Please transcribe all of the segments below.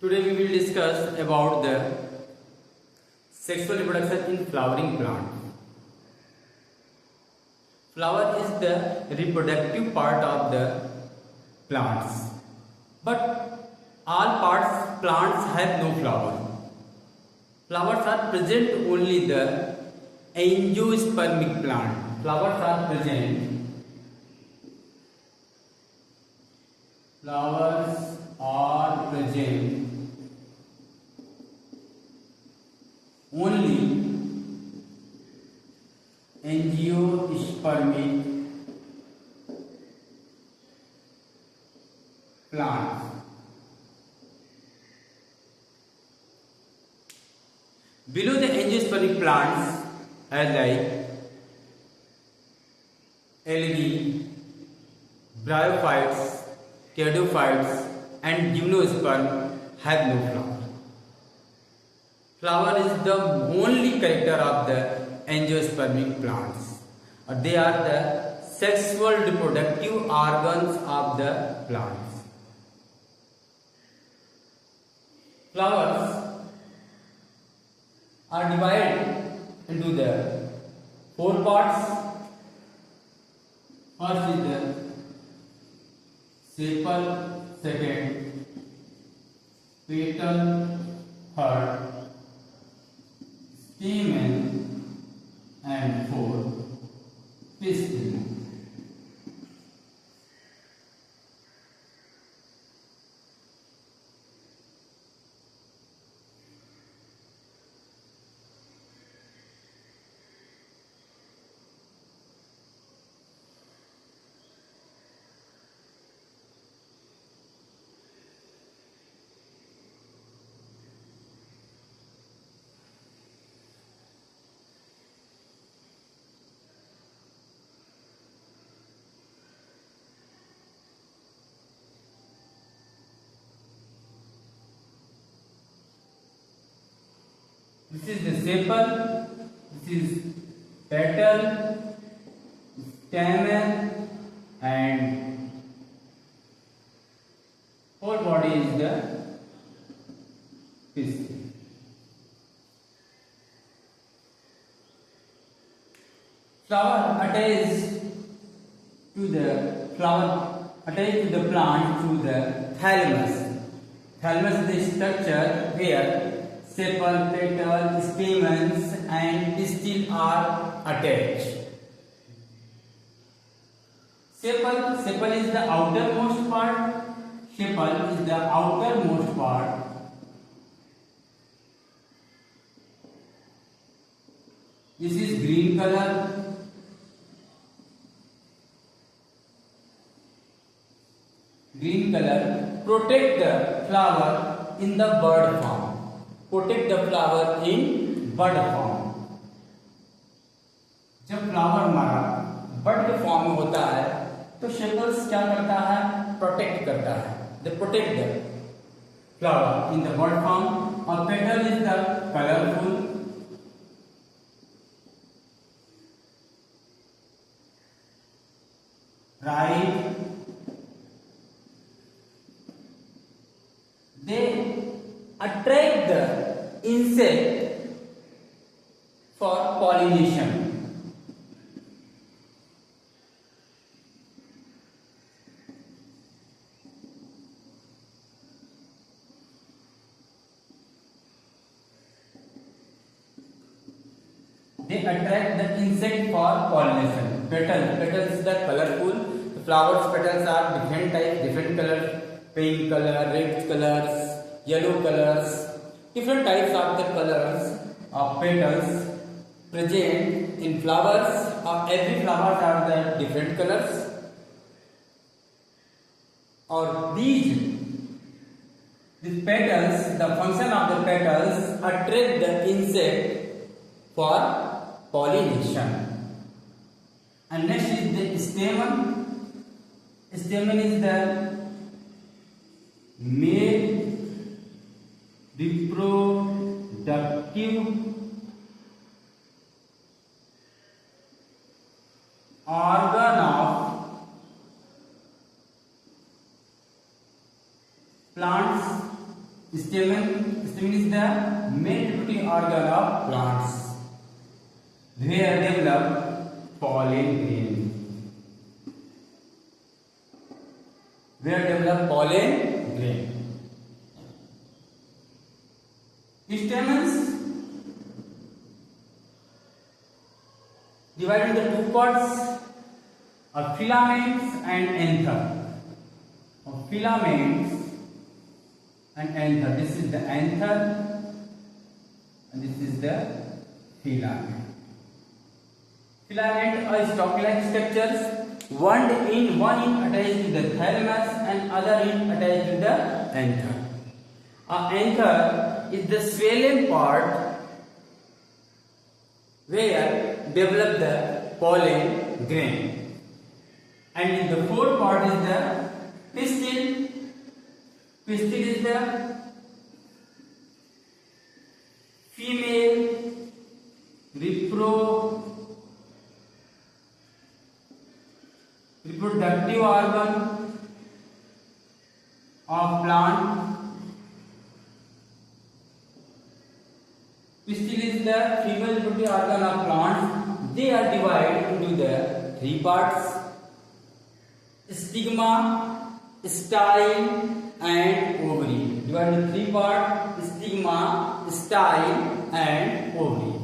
Today we will discuss about the sexual reproduction in flowering plant. Flower is the reproductive part of the plants, but all plants have no flower. Flowers are present only the angiospermic plant. Flowers are present only angiospermic plants. Below the angiospermic plants are like algae, bryophytes, cadophytes and gymnosperm have no flower. Flower is the only character of the angiospermic plants. They are the sexual reproductive organs of the plants. Flowers are divided into the four parts. First is the sepal, second petal, third stamen and fourth pistil. This is the sepal, this is petal, stamen and whole body is the pistil. Flower attached to the plant through the thalamus. Thalamus is the structure where sepal, petal, stamens and pistil are attached. Sepal is the outermost part. Sepal is the outermost part. This is green color. Green color protect the flower in the bud form. Protect the flower in bud form. जब flower हमारा बड के form में होता है तो sepals क्या करता है? प्रोटेक्ट करता है. They protect the flower in the bud form. और petal is the colourful. Right. They attract the insect for pollination. They attract the insect for pollination. Petals is the colorful. The flowers petals are different types, different colors. Pink color, red colors, yellow colors, different types of the colors of petals present in flowers. Every flowers are the different colors. Or these petals, the function of the petals attract the insect for pollination. And next is the stamen. Stamen is the male reproductive organ of plants Stamen is the main reproductive organ of plants. Where develop pollen grain. Where develop pollen grain. Stamens divided into two parts of filaments and anther. Filaments and anther. This is the anther and this is the filament. Filament are stalk-like structures. One end attached to the thalamus and other end attached to the anther. Anther is the swollen part where develop the pollen grain, and in the fourth part is the pistil. Pistil is the female reproductive organ of plant. Pistil is the female reproductive organ of plants. They are divided into the three parts: stigma, style, and ovary. Divided into three parts: stigma, style, and ovary.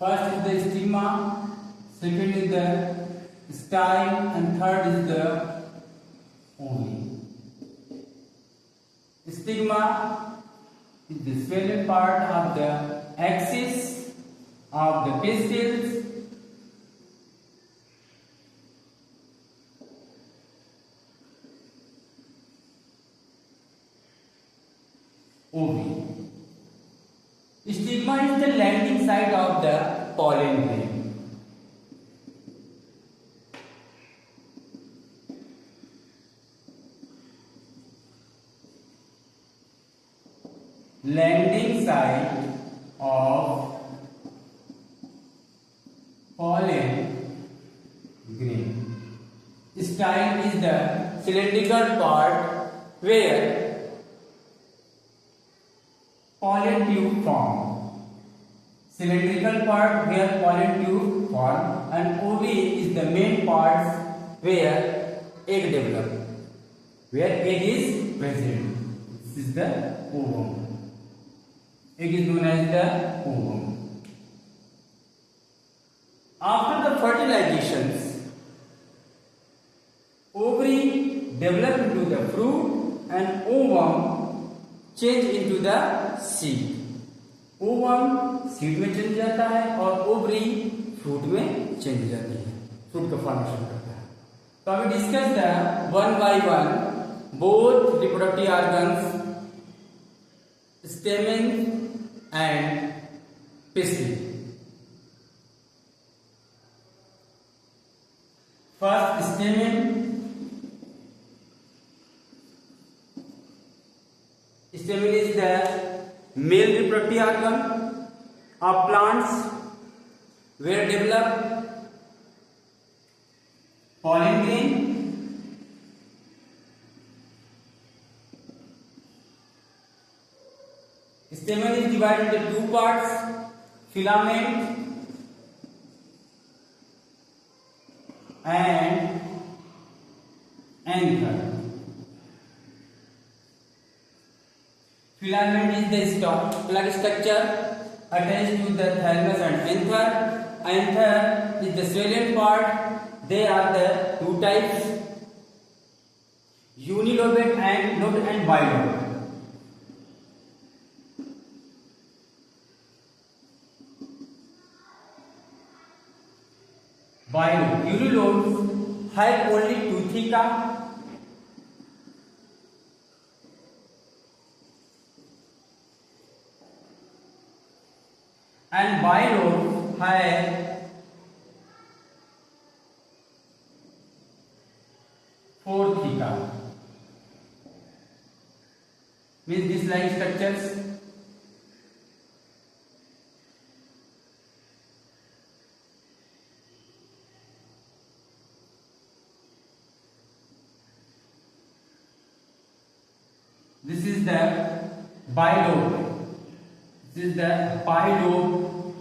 First is the stigma, second is the style, and third is the ovary. Stigma is the swollen part of the axis of the pistils. Ovary. Stigma is the landing site of the pollen grain. Landing site of pollen grain. Style is the cylindrical part where pollen tube form. Cylindrical part where pollen tube form, and ovary is the main parts where egg develop, where egg is present. This is the ovum. Egg is known as the ovum. After the fertilizations, ovary develop into the fruit and ovum change into the seed. Ovum seed में change जाता है और ovary fruit में change जाती है, fruit का formation करता है. तो अभी discuss the one by one both reproductive organs, stamen and pistil. First stamen. Stamen is the male reproductive organ of plants where develop pollen grain. Stamen is divided into two parts: filament and anther. Filament is the stalk-like structure attached to the thalamus and anther. Anther is the swollen part. They are the two types: unilobate and lobate and bilobate. Bilobate. Unilobes have only two theca. And bilobes have 4 theta. Means this line structures. This is the bilobe. This is the bilobe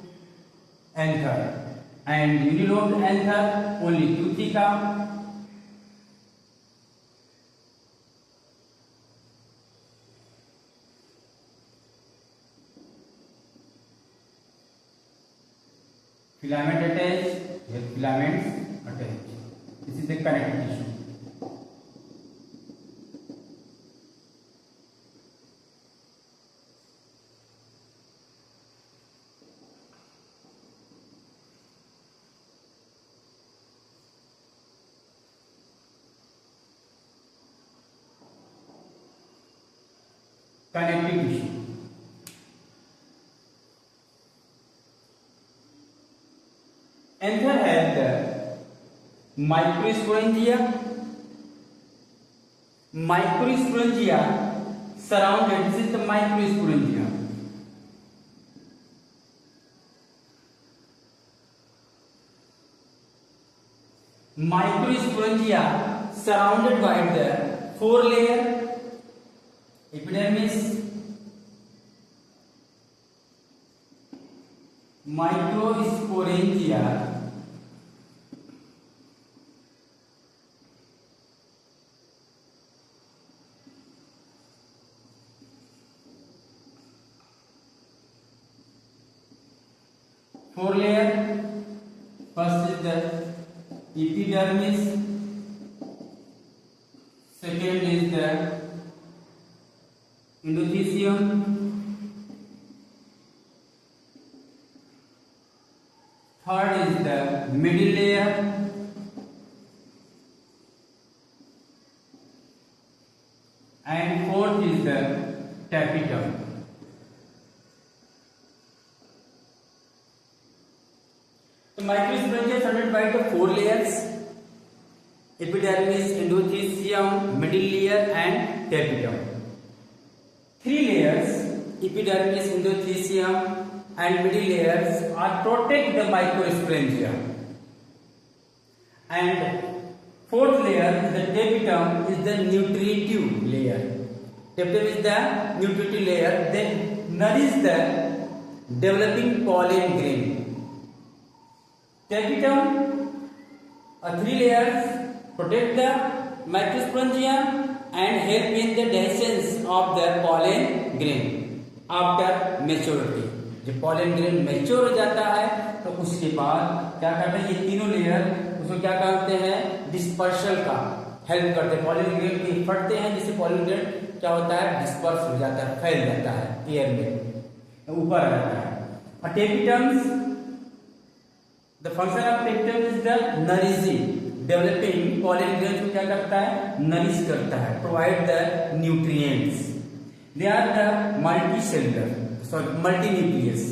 anther, and unilobe anther only 2 theta. Filament attached. Here filaments attached. This is the connective tissue. Connective tissue. Anther has the microsporangia. Microsporangia surrounded. This is the microsporangia. Microsporangia surrounded by the 4-layer epidermis, microsporangia four layer. First is the epidermis, second is the endothelium, third is the middle layer, and fourth is the tapetum. The microsporangia is surrounded by the 4 layers: epidermis, endothelium, middle layer, and tapetum. 3 layers, epidermis, endothelium, and middle layers, are protect the microsporangia. And 4th layer is the tapetum, is the nutritive layer. Tapetum is the nutritive layer. They nourish the developing pollen grain. Tapetum, 3 layers, protect the microsporangia and help in the digestion of the pollen grain after maturity. जब pollen grain mature हो जाता है तो उसके बाद क्या करते हैं, ये तीनों लेयर उसको क्या करते हैं, डिस्पर्सल का हेल्प करते हैं. pollen grain के फटते हैं जिससे pollen grain क्या होता है, डिस्पर्स हो जाता है, फैल जाता है एयर में, ऊपर आ जाता है. और tapetums, the function of tapetum is the nourishing. Developing pollen grains को क्या करता है, नरिश करता है, provide the nutrients. They are the multicellular, sorry multinucleus.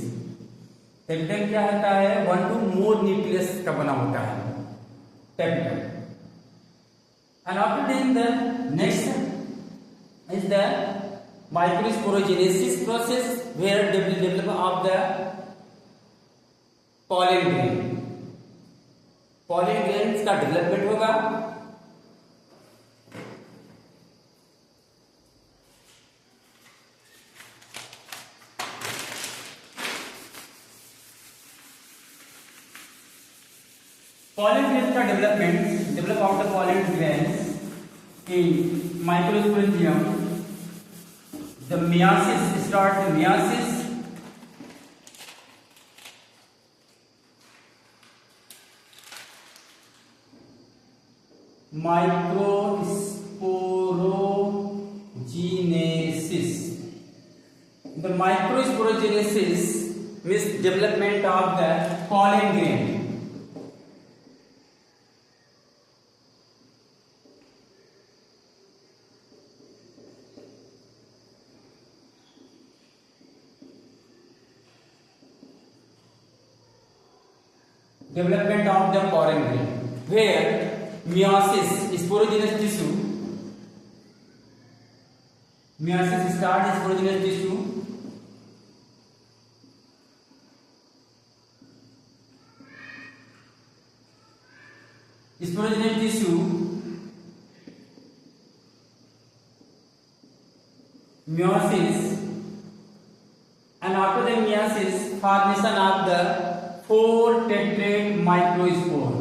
Tapetum क्या होता है, 1 to more न्यूक्लियस का बना होता है tapetum. And after then the next is the microsporogenesis process where development of the pollen grain. pollen grains का development होगा. pollen grains का develop of the pollen grains in microsporangium. The meiosis start. The meiosis microsporogenesis. The microsporogenesis means development of the pollen grain. Development of the pollen grain, where meiosis, sporogenous tissue. Meiosis start sporogenous tissue. Sporogenous tissue, meiosis, and after the meiosis, formation of the 4 tetrad microspore.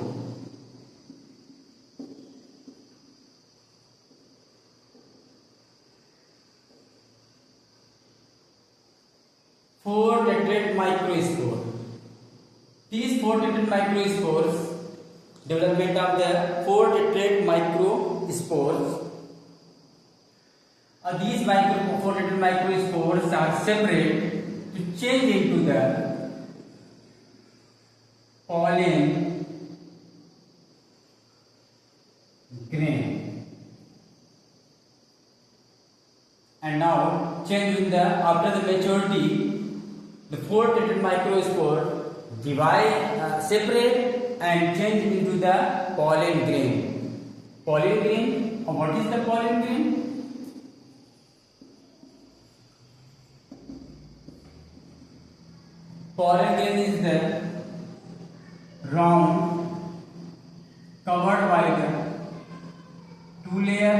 These 4 tetrad microspores, development of the 4 tetrad microspores. These 4 tetrad microspores are separate to change into the pollen grain, and now change in the after the maturity, the 4 tetrad microspore divide, separate and change into the pollen grain. Pollen grain, what is the pollen grain? Pollen grain is the round covered by the 2 layer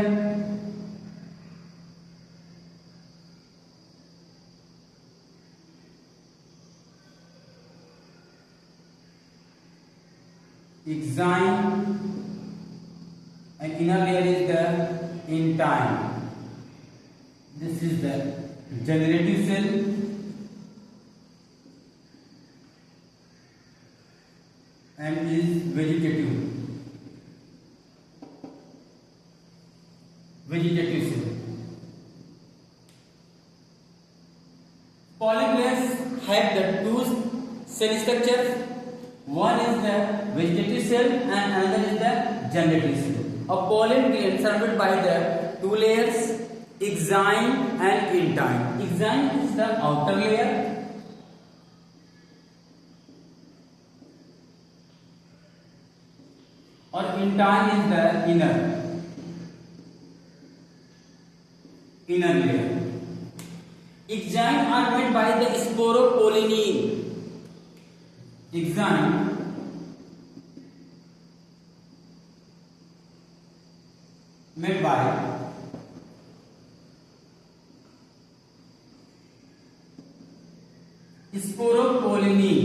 exine, and inner layer is the intine. This is the generative cell, and is vegetative cell. Pollen grains have the 2 cell structures. One is the vegetative cell and another is the generative cell. A pollen grain surrounded by the 2 layers, exine and intine. Exine is the outer layer, or intine is the inner layer. Exine are made by the sporopollenin. Exine made by sporopollenin.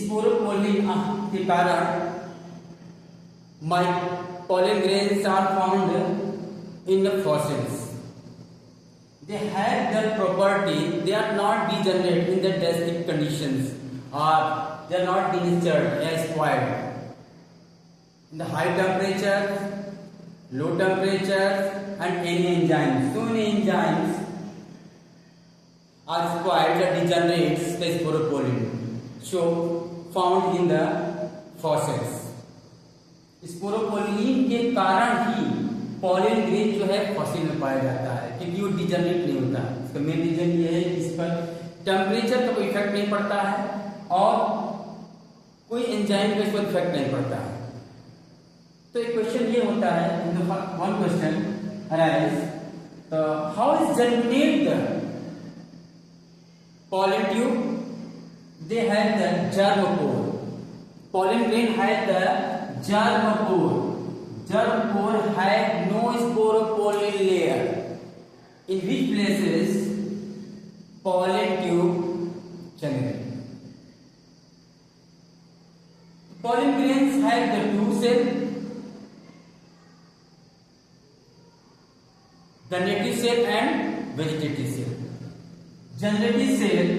Sporopollenin के कारण pollen grains are found in the fossils. They have the property, they are not degenerate in the drastic conditions, or they are not denatured, they are spoiled. In the high temperature, low temperature, and any enzymes. So many enzymes are spoiled or degenerates the sporopollen. So found in the fossils. Sporopollenin के कारण ही pollen grain जो है fossil में पाया जाता है, क्योंकि वो डिजनरेट नहीं होता। इसका मेन रीजन ये है कि इस पर टेम्परेचर का कोई इफेक्ट नहीं पड़ता है और कोई एंजाइम का इस पर इफेक्ट नहीं पड़ता है। तो एक क्वेश्चन ये होता है, one question arise, how is germinate the pollen tube? They have the germ pore. Pollen grain has the germ pore. Germ pore has no sporopollen layer, in which places pollen tube generate. Pollen grains have the 2 cells, the native cell and vegetative cell. Generative cell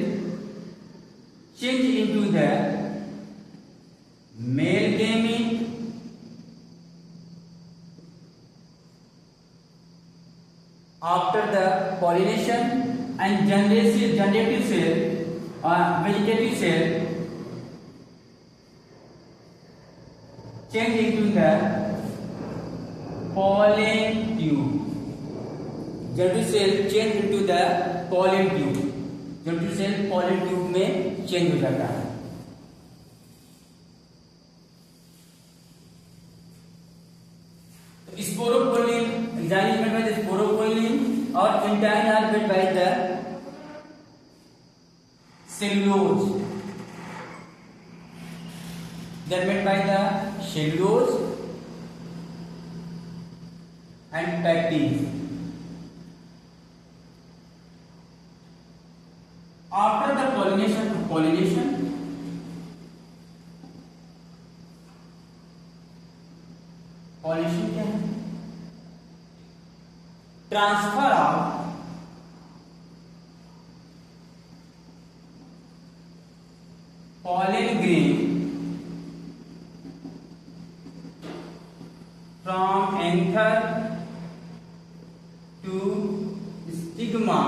change into the male gamete after the pollination, and generative cell, vegetative cell change into the pollen tube. Generative cell change into the pollen tube. Generative cell pollen tube में change हो जाता है। तो sporopollenin enzyme made by the sporopollenin और intine are made by the cellulose, they are made by the cellulose and pectins. After the pollination क्या है? Transfer of pollen grain from anther to stigma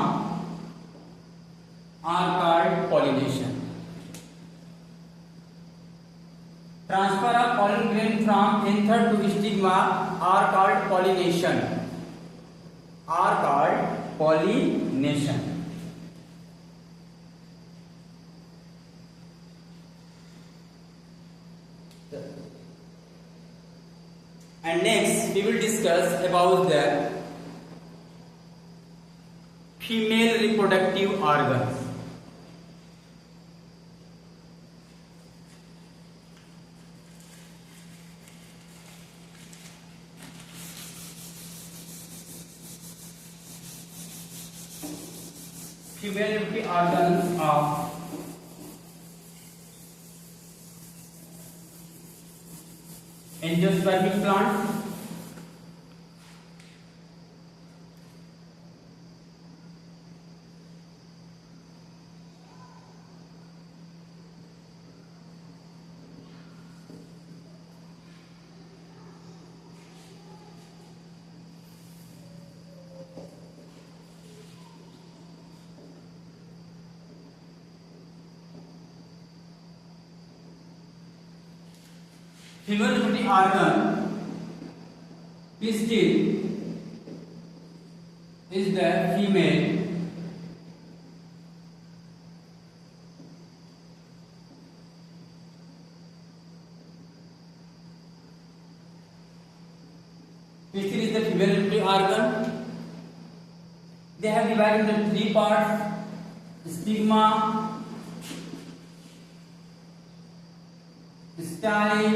are called pollination. Transfer of pollen grain from anther to stigma are called pollination. Are called pollination. And next we will discuss about the female reproductive organs. Female reproductive organs of angiospermic plant, female reproductive organ pistil is the female pistil is the female reproductive organ. They have divided into three parts: stigma, style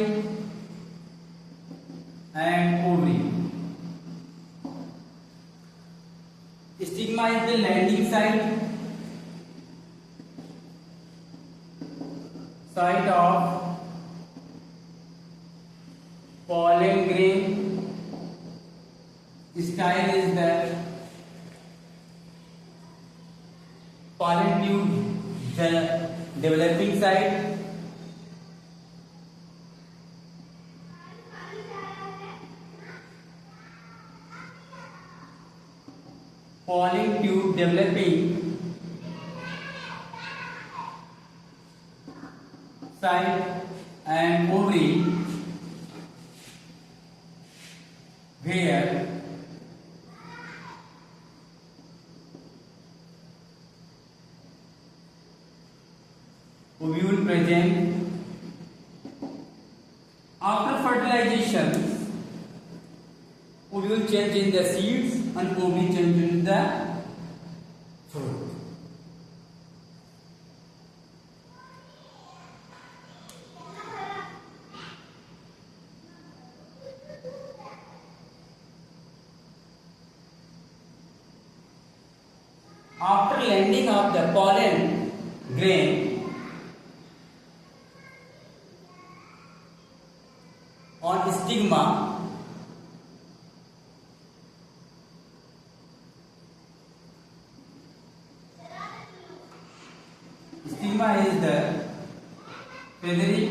and ovary. Stigma is the landing site of pollen grain. Style is the pollen tube, the developing site. Pollen tube developing site and ovary where ovule present. After fertilization, ovule change in the seeds and ovary change in the fruit. After landing of the pollen grain on stigma, stigma is the feathery.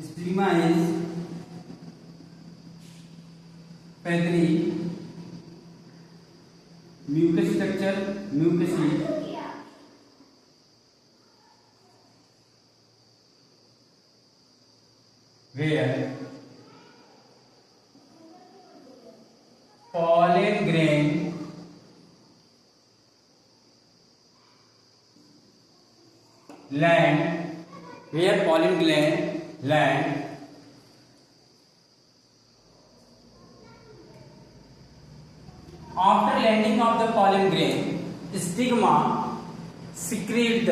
Stigma is feathery mucus structure, mucousy, where pollen grain land, where pollen gland land. After landing of the pollen grain, stigma secrete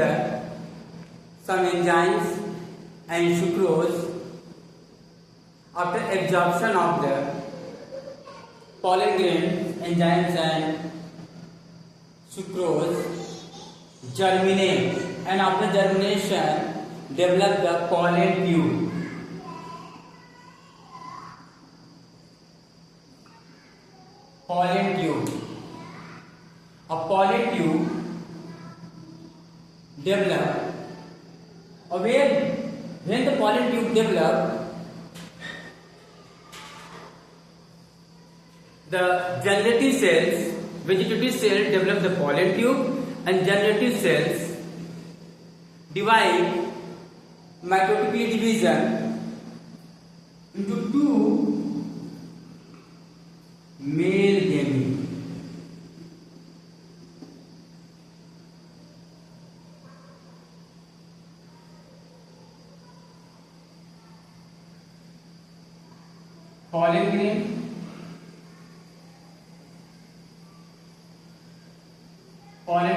some enzymes and sucrose. After absorption of the pollen grain, enzymes and sucrose germinate, and after germination develop the pollen tube. Pollen tube. A pollen tube develop. When the pollen tube develop, the generative cells, vegetative cells develop the pollen tube, and generative cells divide mitotically division into two male gamete. Pollen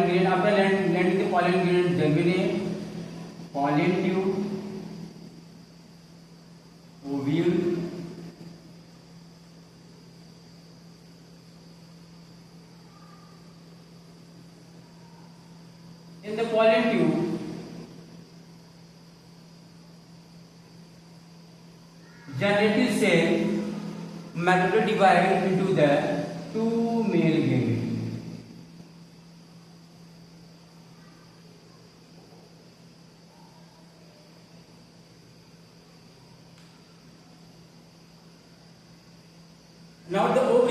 grain, after landing the pollen grain germinate, pollen tube, ovule, in the pollen tube generative cell mitotically divide into the two male gamete. Now the ovum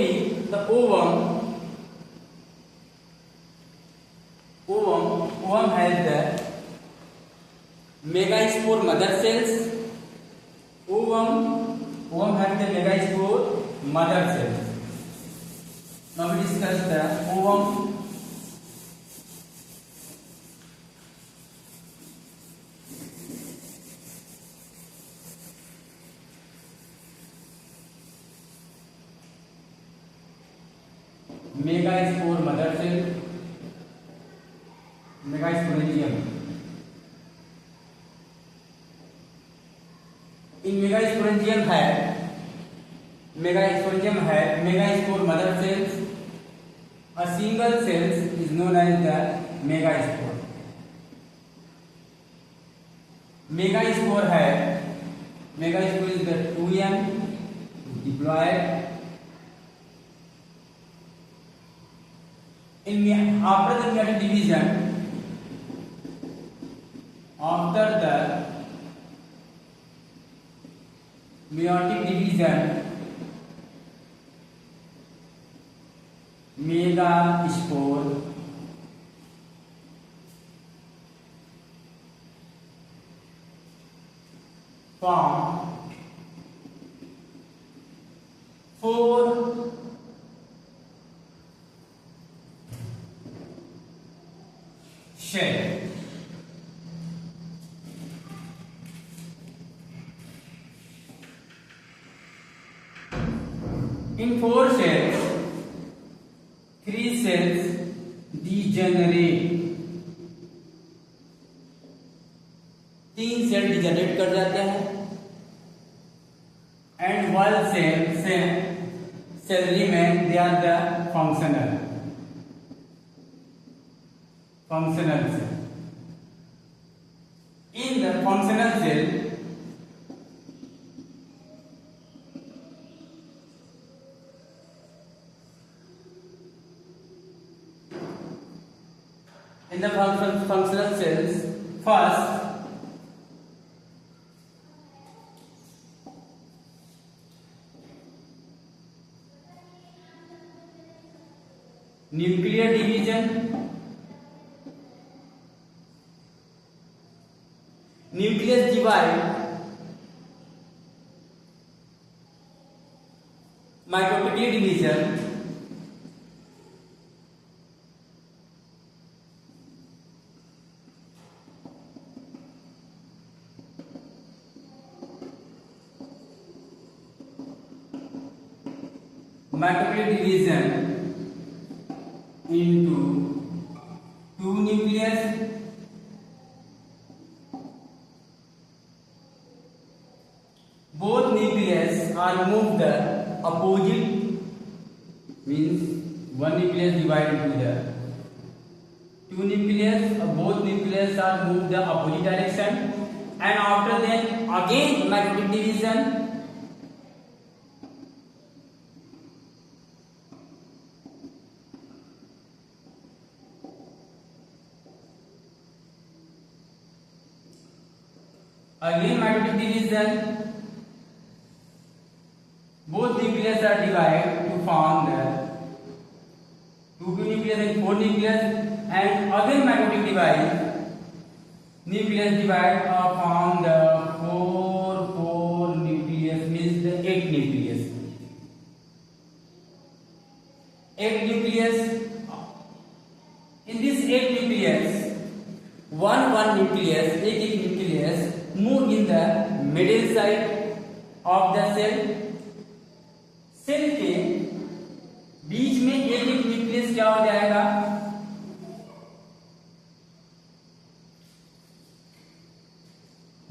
has the megaspore mother cells. Ovum has the megaspore mother cells. Now we discuss the ovum. Megaspore mother cell, megasporangium. In megasporangium है megaspore mother cells. A single cells is known as the megaspore. Megaspore is the 2m diploid. After the meiotic division, megaspore form 4 shell. In 4 cells, 3 cells degenerate. 3 cell degenerate कर जाते हैं and 1 cell remain. They are the functional cell. In the functional cell, functional cells, first nuclear division. Nucleus divide mitotically division. mitotic division into two nucleus. Both nucleus are moved the opposite, means one nucleus divided into the two nucleus. Both nucleus are moved the opposite direction, and after that again mitotic division. Again mitotic division. Both nucleus are divided to form the two nucleus and four nucleus, and again mitotic divide. Nucleus divide form the four nucleus, means the eight nucleus. Eight nucleus. In this eight nucleus, one nucleus, एक nucleus move in the middle side of the cell. Cell के बीच में एक nucleus क्या हो जाएगा,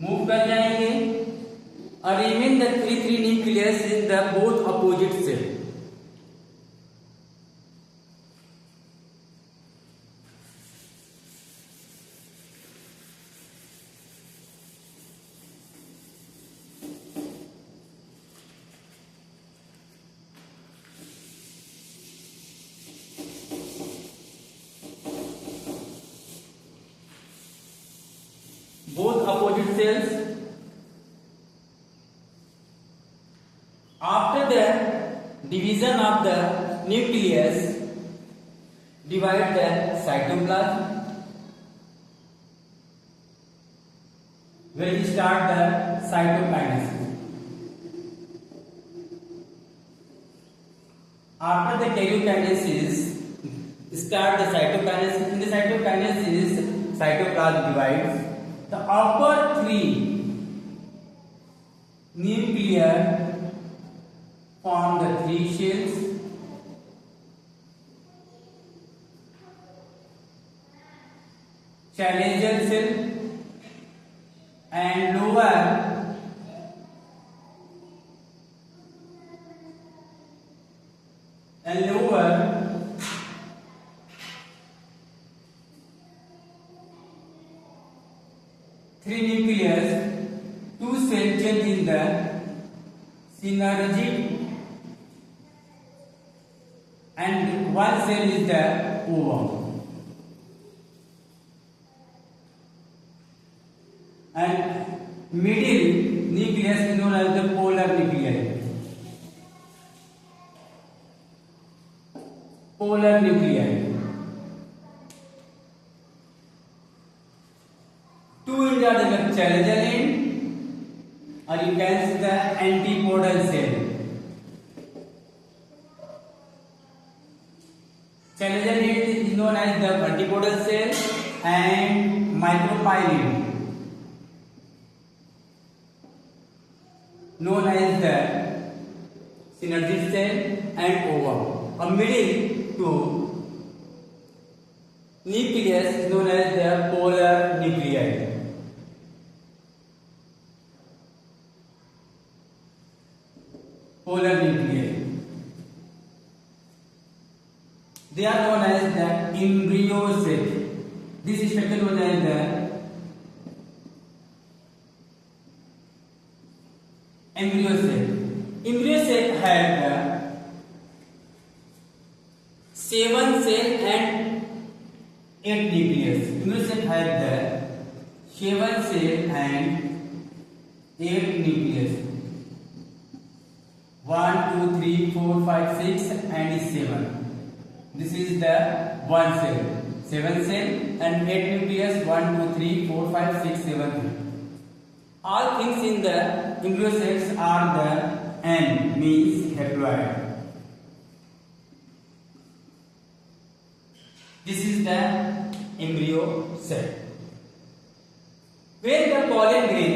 move कर जाएंगे, और remain the three nucleus in the both opposite cell. Both opposite cells. After the division of the nucleus, divide the cytoplasm, where we start the cytokinesis. After the karyokinesis, start the cytokinesis. In the cytokinesis, cytoplasm divides. The upper three nuclei form the three shells. Challenger cell, and lower three nucleus, two cell change in the synergy, and one cell is the ovum. And middle nucleus is known as the polar nuclei. Polar nuclei. Two is the Challenger end, or you can see the antipodal cell. Challenger end is known as the antipodal cell and micropylid, known as the synergy cell and ovum. A middle two nucleus is known as the polar nuclei. Polar nuclei. They are known as the embryo cell. This is structure known as the embryo cell. Embryo cell have the 7 cell and 8 nucleus. Embryo cell have the 7 cell and 8 nucleus. 1, 2, 3, 4, 5, 6 and 7. This is the one cell. 7 cell and 8 nucleus. 1, 2, 3, 4, 5, 6, 7. All things in the embryo cells are the N, means haploid. This is the embryo cell. When the pollen grain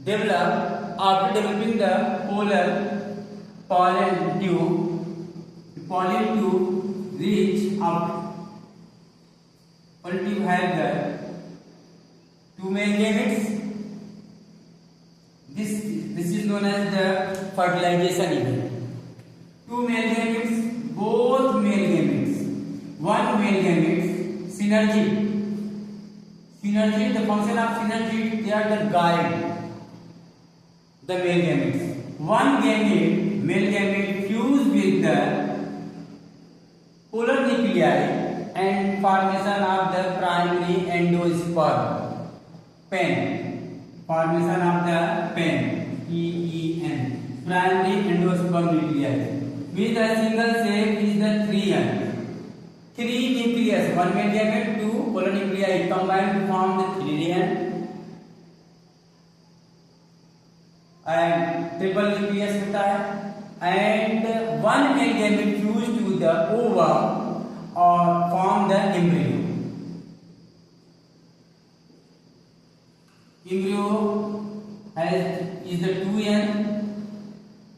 develop after developing the polar pollen tube reach up. Pollen tube have the two male gametes. This is known as the fertilization event. Two male gametes, both male gametes. One male gamete, synergy. Synergy, the function of synergy, they are the guide the male gametes. One gamete, male gamete, fuse with the polar nuclei and formation of the primary endosperm. Pen. Formation of the pen. PEN. Primary endosperm nuclei. With a single shape is the 3N. 3 nucleus, one male gamete, 2 polar nuclei combined to form the 3N. And triple nucleus होता है. And one male gamete fused to the ovum or form the embryo. Embryo is the 2N.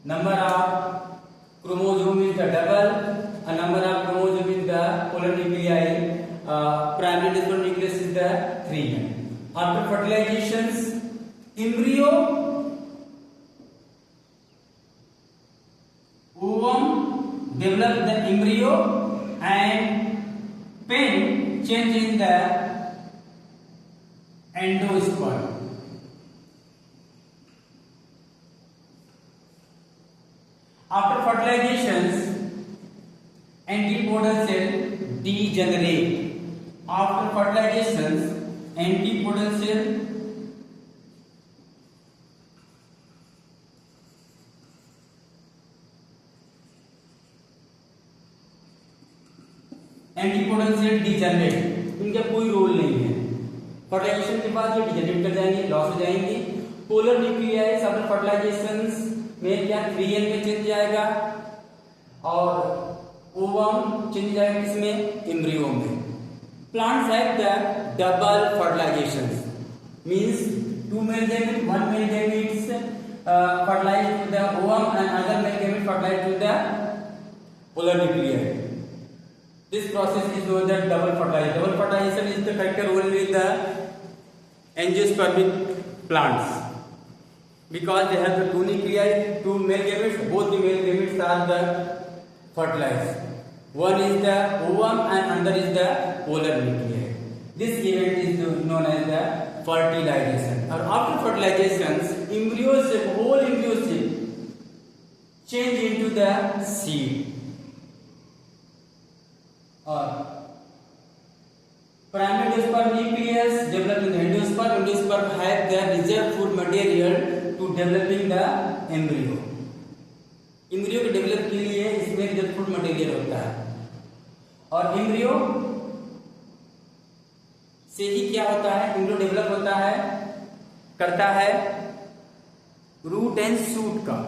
Number of chromosome is the double. A number of chromosome in the polar nuclei, primary endosperm nucleus is the 3N. After fertilizations, embryo, ovum develop the embryo and pen change in the endosperm. After fertilizations, antipodal cell degenerate. After fertilizations, antipodal cell degenerate. इनका कोई role नहीं है. Fertilisation के बाद ये degenerate कर जाएंगे, loss हो जाएंगे. पोलर न्यूक्लियाई आफ्टर फर्टिलाइजेशंस में क्या 3N में चेंज जाएगा और ओवम चेंज जाएगा किसमें? एम्ब्रियो में. Plants have the double fertilisations, means two male gametes, one male gametes fertilized to the ovum and other male gamete fertilized to the polar nuclei. This process is known as double fertilization. Double fertilization is the factor only in the angiospermic plants because they have the two nuclei, two male gametes. Both the male gametes are the fertilized. One is the ovum and another is the polar nuclei. This event is known as the fertilization. Or after fertilizations, whole embryo change into the seed. Or primary endosperm nucleus develop in the endosperm. Endosperm have the reserve food material to developing the embryo. Embryo के develop के लिए इसमें reserve food material होता है और embryo से ही क्या होता है? एम्ब्रियो डेवलप होता है, करता है रूट एंड शूट का.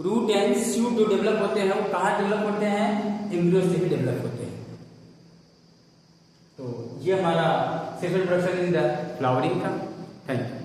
रूट एंड शूट जो डेवलप होते हैं वो कहाँ डेवलप होते हैं? एम्ब्रियो से ही डेवलप होते हैं. तो ये हमारा sexual production in the flowering का. Thank you.